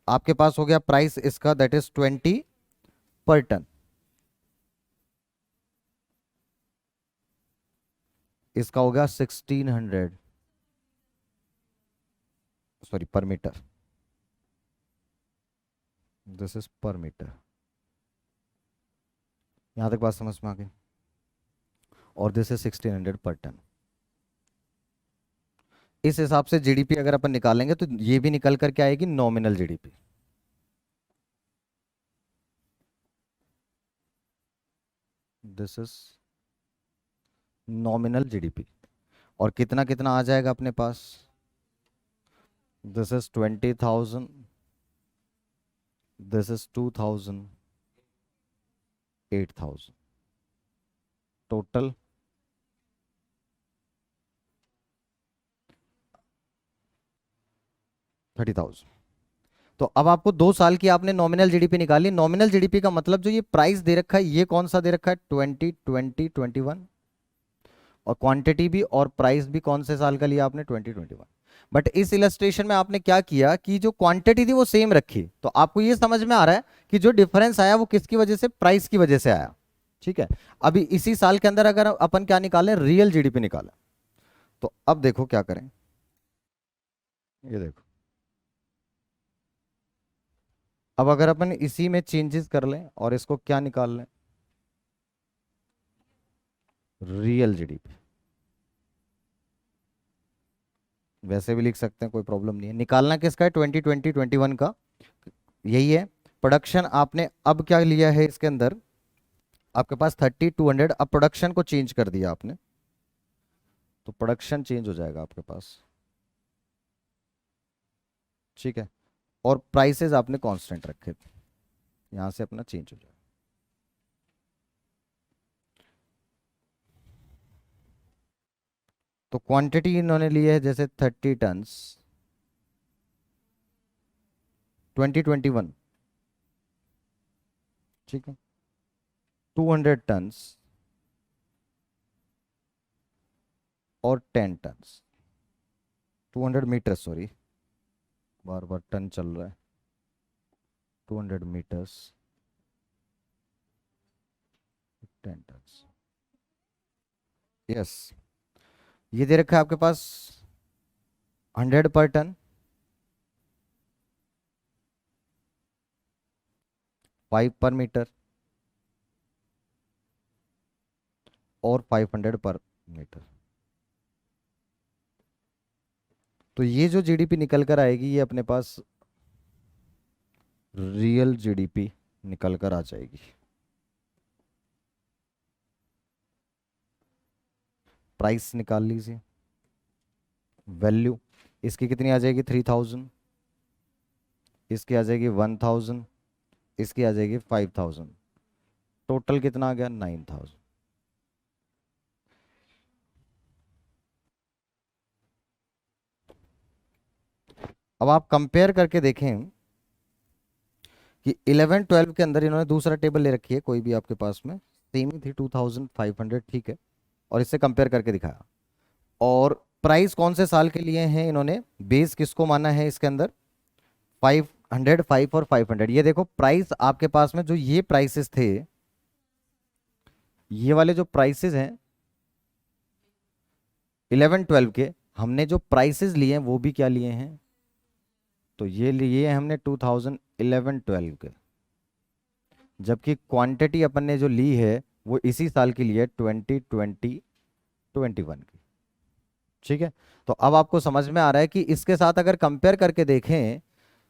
आपके पास हो गया प्राइस इसका दैट इज 20 पर टन, इसका हो गया 1600, सॉरी पर मीटर, दिस इज पर मीटर। यहां तक बात समझ में आ गई। और दिस इज 1600 पर टन। इस हिसाब से जीडीपी अगर अपन निकालेंगे तो ये भी निकल करके आएगी nominal GDP. This is nominal GDP. और कितना कितना आ जाएगा अपने पास, this is 20,000, this is 2,000, 8,000, total 30,000। तो अब आपको 2 साल की आपने नॉमिनल जीडीपी निकाली। नॉमिनल जीडीपी का मतलब जो ये प्राइस दे रखा है ये कौन सा दे रखा है, 2021, और क्वांटिटी भी और प्राइस भी कौन से साल का लिया आपने, 2021। बट इस इलस्ट्रेशन में आपने क्या किया कि जो क्वांटिटी थी वो सेम रखी, तो आपको ये समझ में आ रहा है कि जो डिफरेंस आया वो किसकी वजह से, प्राइस की वजह से आया। ठीक है, अभी इसी साल के अंदर अगर अपन क्या निकालें, रियल जीडीपी निकालें, तो अब देखो क्या करें, ये देखो अब अगर अपन इसी में चेंजेस कर लें और इसको क्या निकाल लें, रियल जीडीपी, वैसे भी लिख सकते हैं, कोई प्रॉब्लम नहीं है। निकालना किसका है, 2021 का, यही है। प्रोडक्शन आपने अब क्या लिया है इसके अंदर, आपके पास 3200, अब प्रोडक्शन को चेंज कर दिया आपने, तो प्रोडक्शन चेंज हो जाएगा आपके पास। ठीक है, और प्राइसेस आपने कांस्टेंट रखे थे, यहां से अपना चेंज हो जाएगा। तो क्वांटिटी इन्होंने ली है जैसे 30 टन्स 2021, ठीक है, 200 टन्स और 10 टन्स, 200 मीटर, सॉरी बार बार टन चल रहा है, 200 मीटर्स, 10 टन्स, यस। ये दे रखा है आपके पास 100 पर टन, 5 पर मीटर और 500 पर मीटर। तो ये जो जीडीपी निकल कर आएगी ये अपने पास रियल जीडीपी निकल कर आ जाएगी। प्राइस निकाल लीजिए, वैल्यू इसकी कितनी आ जाएगी, 3000, इसकी आ जाएगी 1000, इसकी आ जाएगी 5000, टोटल कितना आ गया, 9000। अब आप कंपेयर करके देखें कि 11-12 के अंदर इन्होंने दूसरा टेबल ले रखी है, कोई भी आपके पास में सेम ही थी 2500, ठीक है, और इससे कंपेयर करके दिखाया। और प्राइस कौन से साल के लिए हैं इन्होंने, बेस किसको माना है इसके अंदर, 500, 5 और 500। ये देखो प्राइस आपके पास में जो ये प्राइसेस थे, ये वाले जो प्राइसेस हैं 11-12 के, हमने जो प्राइसेस लिए हैं वो भी क्या लिए हैं, तो ये लिए हैं हमने 2011-12 के, जबकि क्वांटिटी अपन ने जो ली है वो इसी साल की ली है 2020-21 की। ठीक है, तो अब आपको समझ में आ रहा है कि इसके साथ अगर कंपेयर करके देखें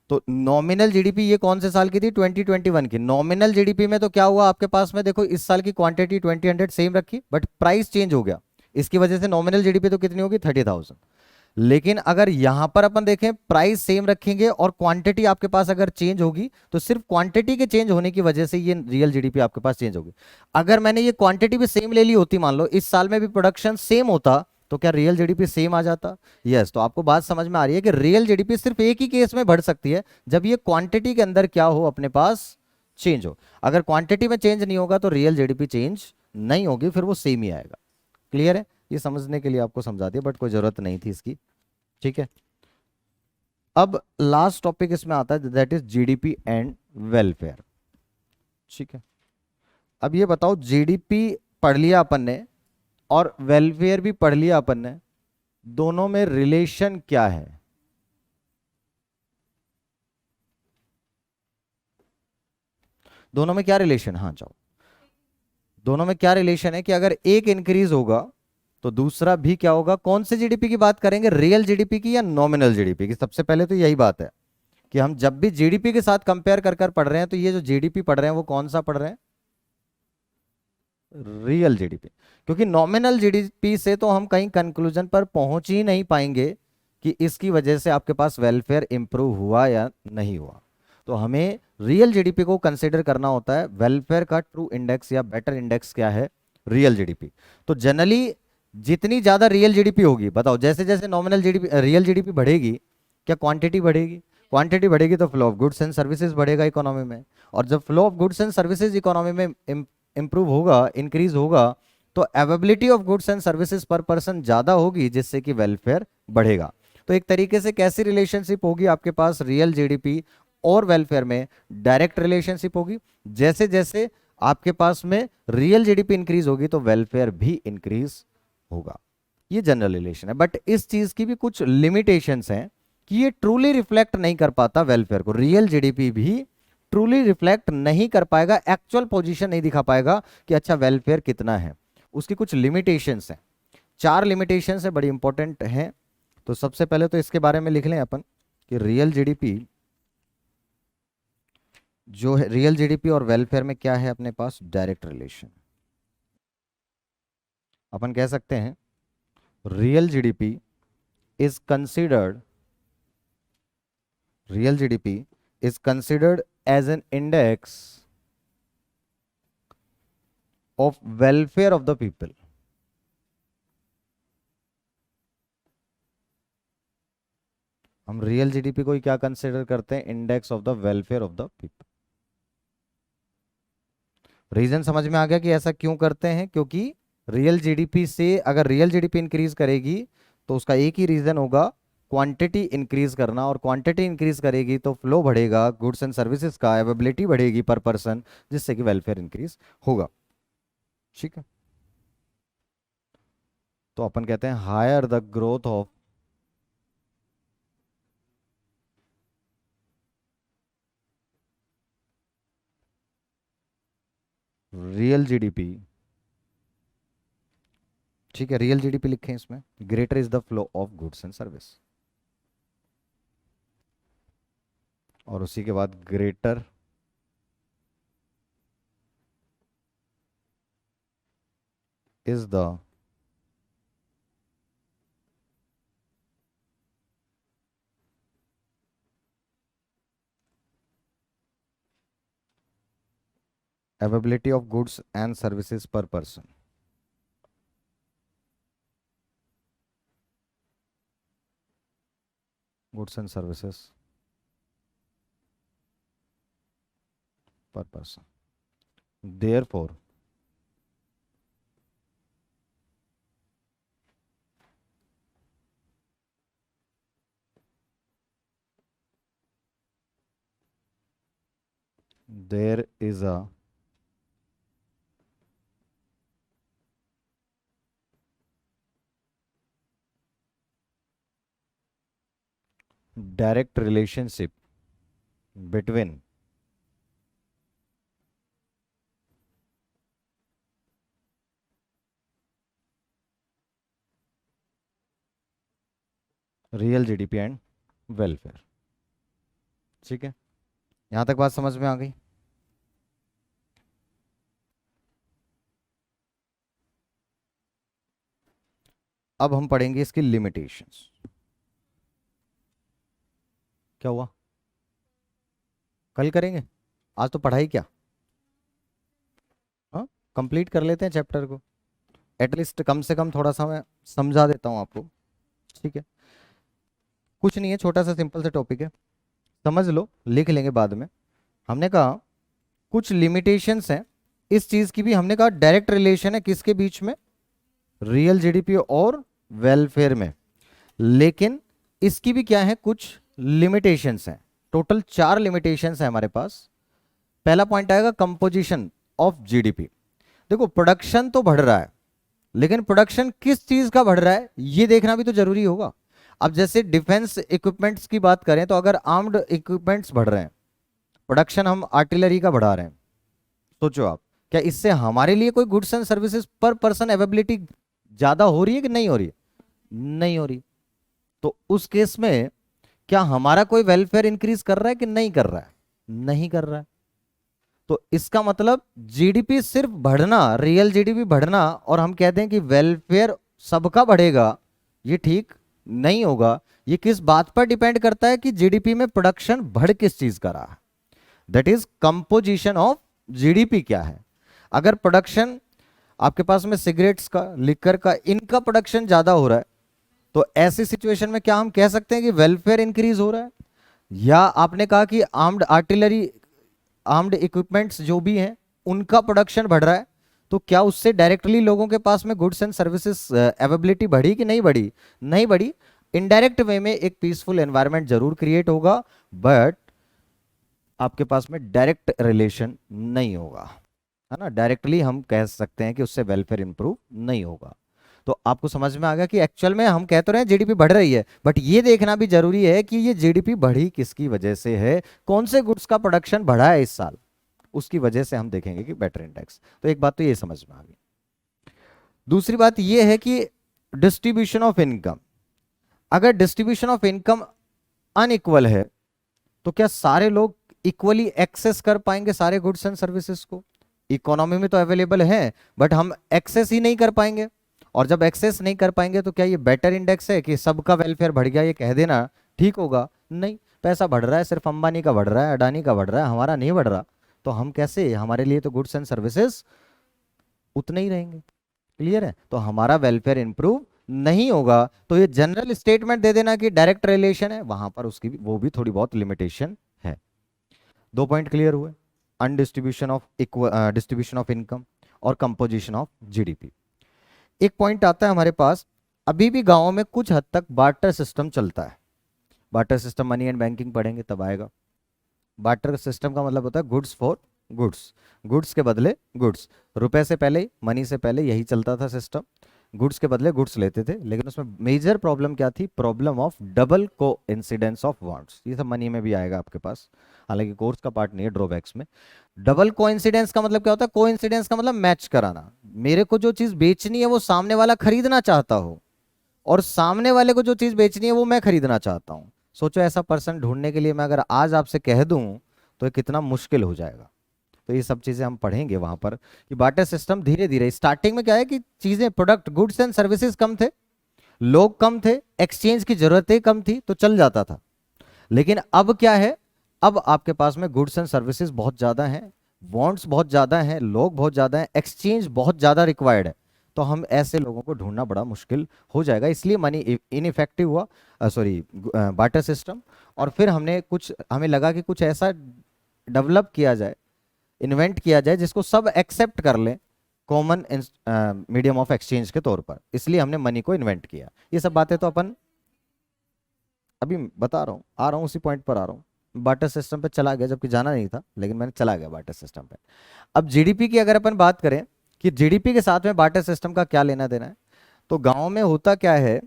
तो नॉमिनल जीडीपी ये कौन से साल की थी, 2021 की। नॉमिनल जीडीपी में तो क्या हुआ आपके पास में, देखो इस साल की क्वांटिटी 2000 सेम रखी बट प्राइस चेंज हो गया, इसकी वजह से नॉमिनल जीडीपी तो कितनी होगी, 30,000। लेकिन अगर यहां पर अपन देखें प्राइस सेम रखेंगे और क्वांटिटी आपके पास अगर चेंज होगी तो सिर्फ क्वांटिटी के चेंज होने की वजह से ये रियल जीडीपी आपके पास चेंज होगी। अगर मैंने ये क्वांटिटी भी सेम ले ली होती, मान लो इस साल में भी प्रोडक्शन सेम होता, तो क्या रियल जीडीपी सेम आ जाता, यस। तो आपको बात समझ में आ रही है कि रियल जीडीपी सिर्फ एक ही केस में बढ़ सकती है, जब ये क्वांटिटी के अंदर क्या हो, अपने पास चेंज हो। अगर क्वांटिटी में चेंज नहीं होगा तो रियल जीडीपी चेंज नहीं होगी, फिर वो सेम ही आएगा। क्लियर है? ये समझने के लिए आपको समझा दिया, बट कोई जरूरत नहीं थी इसकी। ठीक है, अब लास्ट टॉपिक इसमें आता है, that is GDP and welfare. ठीक है, अब ये बताओ, जीडीपी पढ़ लिया अपन ने और वेलफेयर भी पढ़ लिया अपन ने, दोनों में रिलेशन क्या है? दोनों में क्या रिलेशन, हाँ जाओ, दोनों में क्या रिलेशन है कि अगर एक इंक्रीज होगा तो दूसरा भी क्या होगा? कौन से जीडीपी की बात करेंगे, रियल जीडीपी की या नॉमिनल जीडीपी की? सबसे पहले तो यही बात है कि हम जब भी जीडीपी के साथ कंपेयर कर कर पढ़ रहे हैं तो ये जो जीडीपी पढ़ रहे हैं वो कौन सा पढ़ रहे हैं? Real GDP. क्योंकि नॉमिनल जीडीपी से तो हम कहीं कंक्लूजन पर पहुंच ही नहीं पाएंगे कि इसकी वजह से आपके पास वेलफेयर इंप्रूव हुआ या नहीं हुआ। तो हमें रियल जीडीपी को कंसीडर करना होता है। वेलफेयर का ट्रू इंडेक्स या बेटर इंडेक्स क्या है? Real GDP. तो जनरली जितनी ज्यादा रियल जीडीपी होगी, बताओ, जैसे जैसे नॉमिनल जीडीपी रियल जीडीपी बढ़ेगी, क्या क्वांटिटी बढ़ेगी? क्वांटिटी बढ़ेगी तो flow of goods and services बढ़ेगा इकोनॉमी में, और जब flow of goods and services economy में इंप्रूव होगा, इंक्रीज होगा, तो availability of goods and services per person ज्यादा होगी, जिससे कि वेलफेयर बढ़ेगा। तो एक तरीके से कैसी रिलेशनशिप होगी आपके पास रियल जीडीपी और वेलफेयर में? डायरेक्ट रिलेशनशिप होगी। जैसे जैसे आपके पास में रियल जीडीपी इंक्रीज होगी तो वेलफेयर भी इंक्रीज होगा। ये जनरल रिलेशन है, बट इस चीज की भी कुछ लिमिटेशंस हैं कि ये ट्रूली रिफ्लेक्ट नहीं कर पाता वेलफेयर को। रियल जीडीपी भी ट्रूली रिफ्लेक्ट नहीं कर पाएगा, एक्चुअल पोजीशन नहीं दिखा पाएगा कि अच्छा वेलफेयर कितना है। उसकी कुछ लिमिटेशंस हैं, 4 लिमिटेशंस है, बड़ी इंपॉर्टेंट हैं। तो सबसे पहले तो इसके बारे में लिख लें अपन कि रियल जीडीपी जो है, रियल जीडीपी और वेलफेयर में क्या है अपने पास? Direct relation. अपन कह सकते हैं real GDP is considered real GDP is considered as an index of welfare of the people. हम रियल जीडीपी को ही क्या कंसिडर करते हैं? Index of the welfare of the people. Reason समझ में आ गया कि ऐसा क्यों करते हैं? क्योंकि रियल जीडीपी से अगर रियल जीडीपी इंक्रीज करेगी तो उसका एक ही रीजन होगा, क्वांटिटी इंक्रीज करना, और क्वांटिटी इंक्रीज करेगी तो फ्लो बढ़ेगा गुड्स एंड सर्विसेज का, अवेबिलिटी बढ़ेगी पर पर्सन, जिससे कि वेलफेयर इंक्रीज होगा। ठीक है, तो अपन कहते हैं higher the growth of real GDP. ठीक है, रियल जीडीपी लिखें इसमें, greater is the flow of goods and service, और उसी के बाद greater is the availability of goods and services per person. Goods and services per person, therefore there is a direct relationship between real GDP and welfare. ठीक है, यहां तक बात समझ में आ गई? अब हम पढ़ेंगे इसकी लिमिटेशंस। क्या हुआ? कल करेंगे, आज तो पढ़ाई क्या, हाँ, कंप्लीट कर लेते हैं चैप्टर को, एटलीस्ट कम से कम थोड़ा सा मैं समझा देता हूं आपको। ठीक है, कुछ नहीं है, छोटा सा सिंपल सा टॉपिक है, समझ लो, लिख लेंगे बाद में। हमने कहा कुछ लिमिटेशंस हैं इस चीज की भी। हमने कहा डायरेक्ट रिलेशन है किसके बीच में, रियल जीडीपी और वेलफेयर में, लेकिन इसकी भी क्या है, कुछ लिमिटेशंस हैं। टोटल 4 लिमिटेशंस है हमारे पास। पहला पॉइंट आएगा कंपोजिशन ऑफ जीडीपी। देखो प्रोडक्शन तो बढ़ रहा है, लेकिन प्रोडक्शन किस चीज का बढ़ रहा है ये देखना भी तो जरूरी होगा। अब जैसे डिफेंस इक्विपमेंट्स की बात करें तो अगर आर्म्ड इक्विपमेंट्स बढ़ रहे हैं, प्रोडक्शन हम आर्टिलरी का बढ़ा रहे हैं, सोचो आप, क्या इससे हमारे लिए कोई goods and services per person availability ज्यादा हो रही है कि नहीं हो रही है? नहीं हो रही। तो उस केस में क्या हमारा कोई वेलफेयर इंक्रीज कर रहा है कि नहीं कर रहा है? नहीं कर रहा है। तो इसका मतलब जीडीपी सिर्फ बढ़ना, रियल जीडीपी बढ़ना और हम कहते हैं कि वेलफेयर सबका बढ़ेगा, ये ठीक नहीं होगा। ये किस बात पर डिपेंड करता है कि जीडीपी में प्रोडक्शन बढ़ किस चीज का रहा है, that is composition of GDP क्या है। अगर प्रोडक्शन आपके पास में सिगरेट्स का, लिकर का, इनका प्रोडक्शन ज्यादा हो रहा है, तो ऐसी सिचुएशन में क्या हम कह सकते हैं कि वेलफेयर इंक्रीज हो रहा है? या आपने कहा कि आर्म्ड आर्टिलरी, आर्म्ड इक्विपमेंट्स जो भी हैं उनका प्रोडक्शन बढ़ रहा है, तो क्या उससे डायरेक्टली लोगों के पास में गुड्स एंड सर्विसेज अवेलेबिलिटी बढ़ी कि नहीं बढ़ी? नहीं बढ़ी। इनडायरेक्ट वे में एक पीसफुल एनवायरनमेंट जरूर क्रिएट होगा, बट आपके पास में डायरेक्ट रिलेशन नहीं होगा, है ना। डायरेक्टली हम कह सकते हैं कि उससे वेलफेयर इंप्रूव नहीं होगा। तो आपको समझ में आ गया कि एक्चुअल में हम कह तो रहे हैं जीडीपी बढ़ रही है, बट ये देखना भी जरूरी है कि ये जीडीपी बढ़ी किसकी वजह से है, कौन से गुड्स का प्रोडक्शन बढ़ा है इस साल, उसकी वजह से हम देखेंगे कि बेटर इंडेक्स। तो एक बात तो ये समझ में आ गई। दूसरी बात ये है कि डिस्ट्रीब्यूशन ऑफ इनकम। अगर डिस्ट्रीब्यूशन ऑफ इनकम अनइक्वल है तो क्या सारे लोग इक्वली एक्सेस कर पाएंगे सारे गुड्स एंड सर्विसेज को? इकोनॉमी में तो अवेलेबल है, बट हम एक्सेस ही नहीं कर पाएंगे। और जब एक्सेस नहीं कर पाएंगे तो क्या ये बेटर इंडेक्स है कि सबका वेलफेयर बढ़ गया ये कह देना ठीक होगा? नहीं, पैसा बढ़ रहा है, सिर्फ अंबानी का बढ़ रहा है, अडानी का बढ़ रहा है, हमारा नहीं बढ़ रहा। तो हम कैसे, हमारे लिए तो गुड्स एंड सर्विसेज उतने ही रहेंगे। क्लियर है? तो हमारा वेलफेयर इंप्रूव नहीं होगा। तो ये जनरल स्टेटमेंट दे देना कि डायरेक्ट रिलेशन है, वहां पर उसकी भी, वो भी थोड़ी बहुत लिमिटेशन है। 2 पॉइंट क्लियर हुए, अनडिस्ट्रीब्यूशन ऑफ डिस्ट्रीब्यूशन ऑफ इनकम और कंपोजिशन ऑफ जीडीपी। एक पॉइंट आता है हमारे पास, अभी भी गांवों में कुछ हद तक बार्टर सिस्टम चलता है। Barter system money and banking पढ़ेंगे तब आएगा। बार्टर सिस्टम का मतलब होता है गुड्स फॉर गुड्स, गुड्स के बदले गुड्स। रुपए से पहले, मनी से पहले यही चलता था सिस्टम, गुड्स के बदले गुड्स लेते थे। लेकिन उसमें मेजर प्रॉब्लम क्या थी? प्रॉब्लम ऑफ डबल को इंसिडेंस ऑफ वांट्स। ये सब मनी में भी आएगा आपके पास, हालांकि कोर्स का पार्ट नहीं है, ड्रॉबैक्स में। डबल को इंसिडेंस का मतलब क्या होता है? को इंसिडेंस का मतलब मैच कराना। मेरे को जो चीज बेचनी है वो सामने वाला खरीदना चाहता हो, और सामने वाले को जो चीज बेचनी है वो मैं खरीदना चाहता हूँ। सोचो ऐसा पर्सन ढूंढने के लिए मैं अगर आज आपसे कह दूं तो ये कितना मुश्किल हो जाएगा। तो ये सब चीजें हम पढ़ेंगे वहां पर कि बार्टर सिस्टम धीरे धीरे, स्टार्टिंग में क्या है कि चीजें, प्रोडक्ट, गुड्स एंड सर्विसेज कम थे, लोग कम थे, एक्सचेंज की जरूरतें कम थी, तो चल जाता था। लेकिन अब क्या है? अब आपके पास में गुड्स एंड सर्विसेज बहुत ज्यादा हैं, वांट्स बहुत ज्यादा हैं, लोग बहुत ज्यादा हैं, एक्सचेंज बहुत ज्यादा रिक्वायर्ड है। तो हम ऐसे लोगों को ढूंढना बड़ा मुश्किल हो जाएगा, इसलिए मनी इनइफेक्टिव हुआ, सॉरी, बार्टर सिस्टम। और फिर हमें लगा कि कुछ ऐसा डेवलप किया जाए, इन्वेंट किया जाए जिसको सब एक्सेप्ट कर लें कॉमन मीडियम ऑफ एक्सचेंज के तौर पर, इसलिए हमने मनी को इन्वेंट किया। ये सब बातें तो अपन अभी बता रहा हूँ, आ रहा हूँ, उसी पॉइंट पर आ रहा हूँ। बार्टर सिस्टम पे चला गया, जबकि जाना नहीं था, लेकिन मैंने चला गया बार्टर सिस्टम पे। अब जीडीपी की अगर अपन बात करें कि जीडीपी के साथ में बार्टर सिस्टम का क्या लेना देना है, तो गाँव में होता क्या है,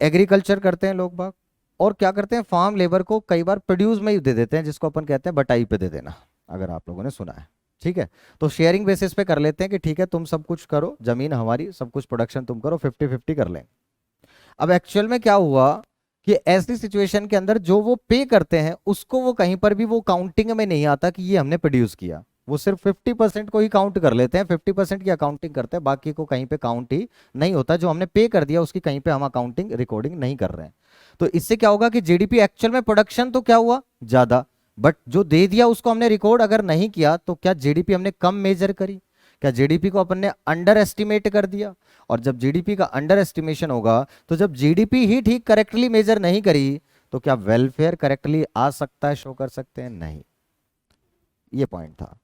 एग्रीकल्चर करते हैं लोग बाग, और क्या करते हैं, फार्म लेबर को कई बार प्रोड्यूस में ही दे देते हैं, जिसको अपन कहते हैं बटाई पे दे देना, अगर आप लोगों ने सुना है। ठीक है, तो शेयरिंग बेसिस पे कर लेते हैं कि ठीक है तुम सब कुछ करो, जमीन हमारी, सब कुछ प्रोडक्शन तुम करो, 50-50 कर लें। अब एक्चुअल में क्या हुआ कि ऐसी सिचुएशन के अंदर जो वो पे करते हैं उसको वो कहीं पर भी वो काउंटिंग में नहीं आता कि ये हमने प्रोड्यूस किया। वो सिर्फ 50% को ही काउंट कर लेते हैं, 50% की अकाउंटिंग करते हैं, बाकी को कहीं पे काउंट ही नहीं होता। जो हमने पे कर दिया उसकी कहीं पे हम अकाउंटिंग रिकॉर्डिंग नहीं कर रहे हैं। तो इससे क्या होगा कि जीडीपी एक्चुअल में प्रोडक्शन तो क्या हुआ ज्यादा, बट जो दे दिया उसको हमने रिकॉर्ड अगर नहीं किया तो क्या जीडीपी हमने कम मेजर करी? क्या जीडीपी को अपन ने अंडर एस्टिमेट कर दिया? और जब जीडीपी का अंडर एस्टिमेशन होगा, तो जब जीडीपी ही ठीक करेक्टली मेजर नहीं करी, तो क्या वेलफेयर करेक्टली आ सकता है, शो कर सकते हैं? नहीं। ये पॉइंट था।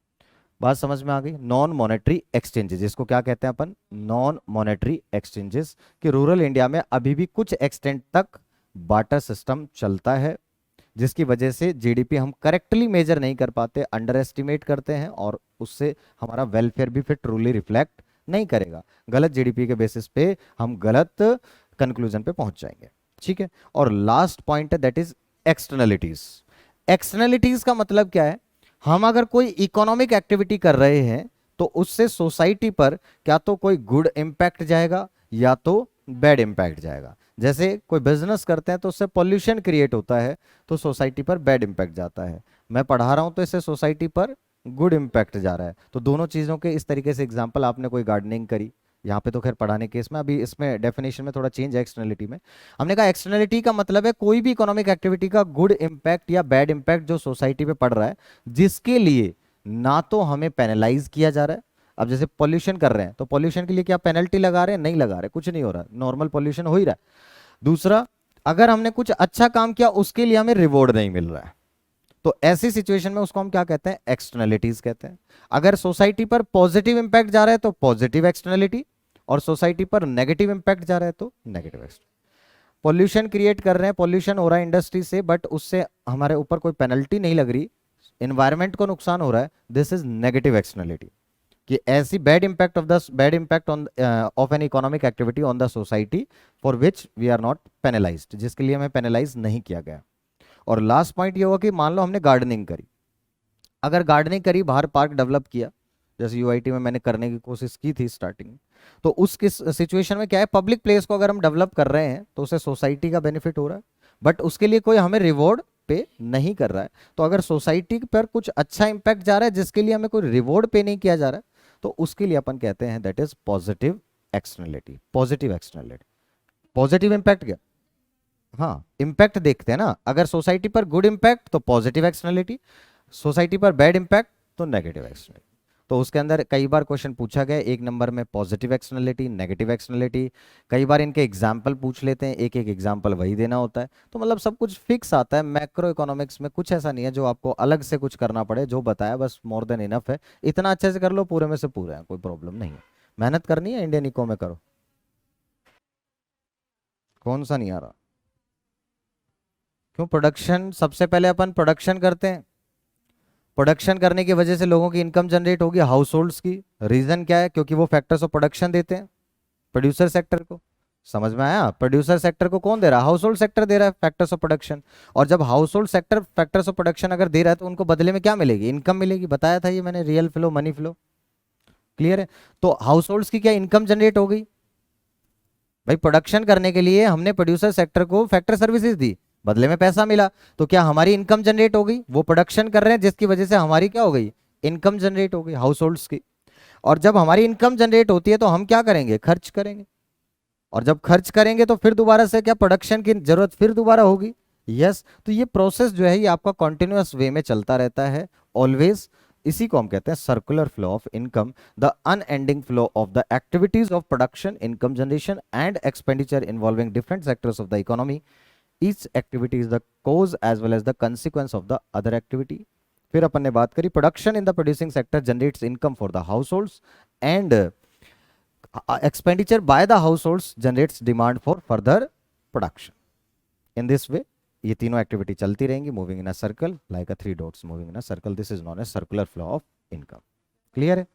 बात समझ में आ गई। नॉन मॉनेटरी एक्सचेंजेस, इसको क्या कहते हैं अपन, नॉन मॉनेटरी एक्सचेंजेस, कि रूरल इंडिया में अभी भी कुछ एक्सटेंट तक बाटर सिस्टम चलता है, जिसकी वजह से जीडीपी हम करेक्टली मेजर नहीं कर पाते, अंडर एस्टिमेट करते हैं, और उससे हमारा वेलफेयर भी फिर ट्रूली रिफ्लेक्ट नहीं करेगा। गलत जीडीपी के बेसिस पे हम गलत कंक्लूजन पे पहुंच जाएंगे। ठीक है। और लास्ट पॉइंट है दैट इज एक्सटर्नलिटीज। एक्सटर्नलिटीज का मतलब क्या है, हम अगर कोई इकोनॉमिक एक्टिविटी कर रहे हैं तो उससे सोसाइटी पर क्या तो कोई गुड इंपैक्ट जाएगा या तो बैड इंपैक्ट जाएगा। जैसे कोई बिजनेस करते हैं तो उससे पॉल्यूशन क्रिएट होता है, तो सोसाइटी पर बैड इंपैक्ट जाता है। मैं पढ़ा रहा हूं तो इससे सोसाइटी पर गुड इंपैक्ट जा रहा है। तो दोनों चीजों के इस तरीके से एग्जांपल, आपने कोई गार्डनिंग करी, यहाँ पे तो खैर पढ़ाने केस में, अभी इसमें डेफिनेशन में थोड़ा चेंज है एक्सटर्नलिटी में। हमने कहा एक्सटर्नलिटी का मतलब है कोई भी इकोनॉमिक एक्टिविटी का गुड इंपैक्ट या बैड इंपैक्ट जो सोसाइटी पे पड़ रहा है, जिसके लिए ना तो हमें पेनलाइज किया जा रहा है। अब जैसे पॉल्यूशन कर रहे हैं तो पॉल्यूशन के लिए क्या पेनल्टी लगा रहे हैं, नहीं लगा रहे, कुछ नहीं हो रहा, नॉर्मल पॉल्यूशन हो ही रहा है। दूसरा, अगर हमने कुछ अच्छा काम किया उसके लिए हमें रिवॉर्ड नहीं मिल रहा है, तो ऐसी सिचुएशन में उसको हम क्या कहते हैं, एक्सटर्नलिटीज कहते हैं। अगर सोसाइटी पर पॉजिटिव इंपैक्ट जा रहा है तो पॉजिटिव एक्सटर्नलिटी, और सोसाइटी पर नेगेटिव इंपैक्ट जा रहा है तो नेगेटिव एक्सटर्नलिटी। पॉल्यूशन क्रिएट कर रहे हैं, पॉल्यूशन हो रहा है इंडस्ट्री से, बट उससे हमारे ऊपर कोई पेनल्टी नहीं लग रही, एनवायरमेंट को नुकसान हो रहा है, दिस इज नेगेटिव एक्सटर्नलिटी। कि ऐसी bad impact on of an economic activity on the society for which we are not penalized, जिसके लिए हमें पेनलाइज नहीं किया गया। और लास्ट पॉइंट ये होगा कि मान लो हमने गार्डनिंग करी, अगर गार्डनिंग करी, बाहर पार्क डेवलप किया, जैसे यूआईटी में मैंने करने की कोशिश की थी स्टार्टिंग में, तो उस किस सिचुएशन में क्या है, पब्लिक प्लेस को अगर हम डेवलप कर रहे हैं तो उससे सोसाइटी का बेनिफिट हो रहा है, बट उसके लिए कोई हमें रिवॉर्ड पे नहीं कर रहा है। तो अगर सोसाइटी पर कुछ अच्छा इंपैक्ट जा रहा है जिसके लिए हमें कोई रिवॉर्ड पे नहीं किया जा रहा है, तो उसके लिए अपन कहते हैं that is positive externality. Positive externality, positive impact क्या, हाँ इंपैक्ट देखते हैं ना, अगर सोसाइटी पर गुड इंपैक्ट तो पॉजिटिव एक्सटर्नलिटी, सोसाइटी पर बैड इंपैक्ट तो नेगेटिव एक्सटर्नलिटी। तो उसके अंदर कई बार क्वेश्चन पूछा गया, एक नंबर में पॉजिटिव एक्सटर्नलिटी, नेगेटिव एक्सटर्नलिटी, कई बार इनके एग्जाम्पल पूछ लेते हैं, एक एक एग्जाम्पल वही देना होता है। तो मतलब सब कुछ फिक्स आता है मैक्रो इकोनॉमिक्स में, कुछ ऐसा नहीं है जो आपको अलग से कुछ करना पड़े, जो बताया बस मोर देन इनफ है। इतना अच्छे से कर लो, पूरे में से पूरे हैं, कोई प्रॉब्लम नहीं है। मेहनत करनी है, इंडियन इको में करो। कौन सा नहीं आ रहा, क्यों, प्रोडक्शन सबसे पहले अपन प्रोडक्शन करते हैं, प्रोडक्शन करने की वजह से लोगों की इनकम जनरेट होगी, हाउस होल्ड्स की। रीजन क्या है, क्योंकि वो फैक्टर्स ऑफ प्रोडक्शन देते हैं प्रोड्यूसर सेक्टर को। समझ में आया, प्रोड्यूसर सेक्टर को कौन दे रहा है, हाउस होल्ड सेक्टर दे रहा है फैक्टर्स ऑफ प्रोडक्शन। और जब house hold sector factors of production अगर दे रहा है तो उनको बदले में क्या मिलेगी, इनकम मिलेगी। बताया था ये मैंने, real flow, money flow, clear है। तो हाउस होल्ड्स की क्या इनकम जनरेट हो गई, भाई प्रोडक्शन करने के लिए हमने प्रोड्यूसर सेक्टर को फैक्टर सर्विसेज दी, बदले में पैसा मिला, तो क्या हमारी इनकम जनरेट हो गई, वो प्रोडक्शन कर रहे हैं जिसकी वजह से हमारी क्या हो गई, इनकम जनरेट हो गई हाउस होल्ड्स की। और जब हमारी इनकम जनरेट होती है तो हम क्या करेंगे, खर्च करेंगे, और जब खर्च करेंगे तो फिर दोबारा से क्या प्रोडक्शन की जरूरत फिर दोबारा होगी। यस, तो ये प्रोसेस जो है ये आपका कॉन्टिन्यूअस वे में चलता रहता है ऑलवेज। इसी को हम कहते हैं circular flow of income, the unending flow of the activities of production, income generation and expenditure involving different sectors of the economy. Each activity is the cause as well as the consequence of the other activity. फिर अपन ने बात करी, production in the producing sector generates income for the household and expenditure by the households generates demand for further production. In this way ये तीनों activity चलती रहेंगी, moving in a circle like a three dots moving in a circle. This is known as circular flow of income. Clear है।